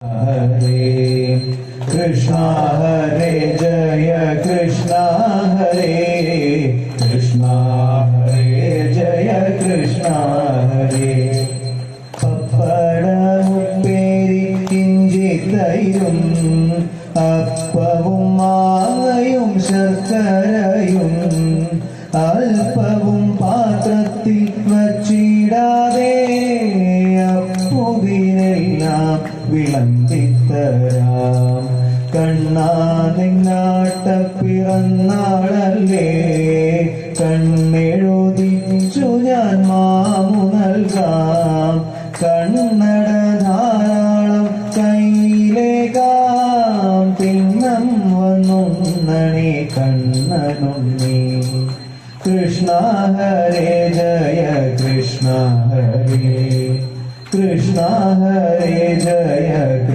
Hare Krishna Hare Jaya Krishna Hare Krishna Hare Jaya Krishna Hare പപ്പടമുപ്പേരി കിഞ്ചിത്തൈരും അപ്പവും മാങ്ങയും ശർക്കരയും അല്പവും പാത്രത്തിൽ വച്ചിടാതെ അപ്പുവിനെല്ലാം വിളമ്പിത്തരാം. കണ്ണാ നിന്നാട്ട പിറന്നാളല്ലേ, കണ്ണെഴുതിച്ചു ഞാൻ മാമു നൽകാം. കണ്ണട ധാരാളം കയ്യിലേകാം, പിന്നം വന്നുണ്ണണി കണ്ണനുണ്ണി. കൃഷ്ണ ഹരേ ജയ കൃഷ്ണ ഹരേ കൃഷ്ണ ഹരേ ജയ